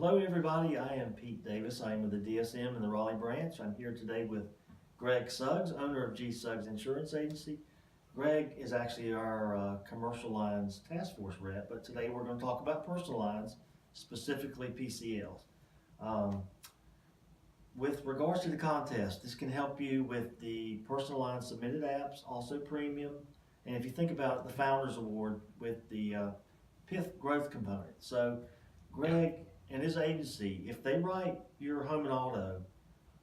Hello everybody, I am Pete Davis. I am with the DSM in the Raleigh branch. I'm here today with Greg Suggs, owner of G. Suggs Insurance Agency. Greg is actually our commercial lines task force rep, but today we're going to talk about personal lines, specifically PCLs. With regards to the contest, this can help you with the personal lines submitted apps, also premium, and if you think about the Founders Award with the PIF growth component. So Greg and his agency, if they write your home and auto,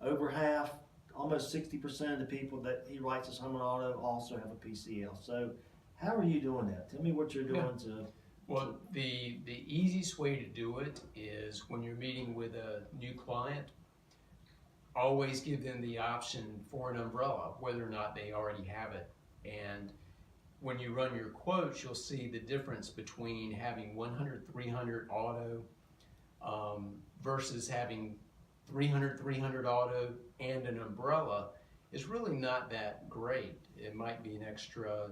over half, almost 60% of the people that he writes as home and auto also have a PCL. So how are you doing that? Tell me what you're doing to... Well, the easiest way to do it is when you're meeting with a new client, always give them the option for an umbrella, whether or not they already have it. And when you run your quotes, you'll see the difference between having 100, 300 auto versus having 300 auto and an umbrella is really not that great. It might be an extra,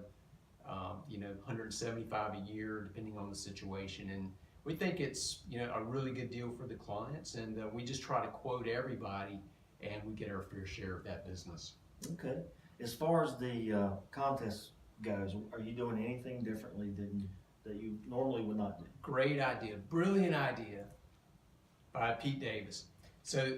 175 a year depending on the situation. And we think it's, a really good deal for the clients, and we just try to quote everybody and we get our fair share of that business. Okay. As far as the contest goes, are you doing anything differently that you normally would not do? Great idea, brilliant idea by Pete Davis. So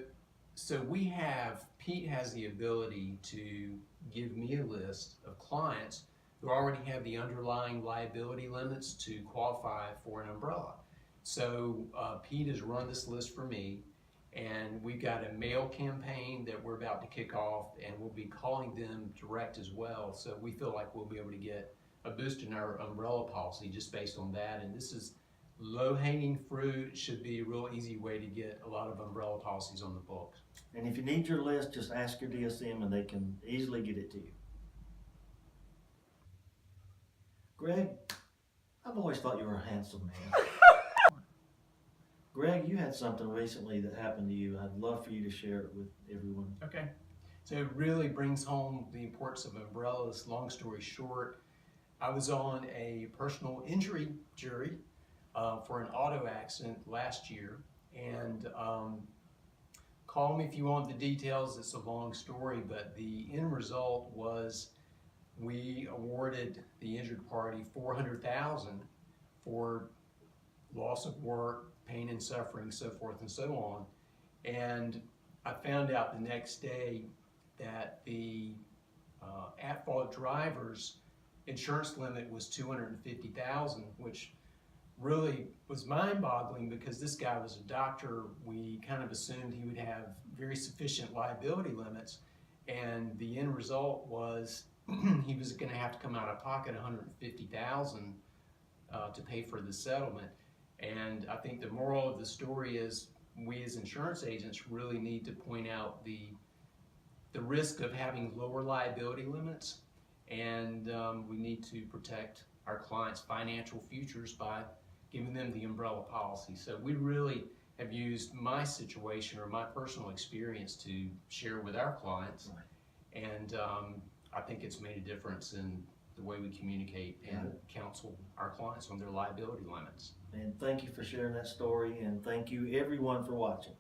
Pete has the ability to give me a list of clients who already have the underlying liability limits to qualify for an umbrella. So Pete has run this list for me, and we've got a mail campaign that we're about to kick off, and we'll be calling them direct as well. So we feel like we'll be able to get a boost in our umbrella policy just based on that. And this is low-hanging fruit. It should be a real easy way to get a lot of umbrella policies on the books. And if you need your list, just ask your DSM and they can easily get it to you. Greg, I've always thought you were a handsome man. Greg, you had something recently that happened to you. I'd love for you to share it with everyone. Okay. So it really brings home the importance of umbrellas. Long story short, I was on a personal injury jury for an auto accident last year, and call me if you want the details. It's a long story, but the end result was we awarded the injured party $400,000 for loss of work, pain and suffering, so forth and so on. And I found out the next day that the at-fault driver's insurance limit was $250,000, which really was mind-boggling because this guy was a doctor. We kind of assumed he would have very sufficient liability limits, and the end result was he was going to have to come out of pocket $150,000 to pay for the settlement. And I think the moral of the story is we as insurance agents really need to point out the risk of having lower liability limits, and we need to protect our clients' financial futures by giving them the umbrella policy. So we really have used my situation or my personal experience to share with our clients, and I think it's made a difference in the way we communicate and counsel our clients on their liability limits. And thank you for sharing that story, and thank you everyone for watching.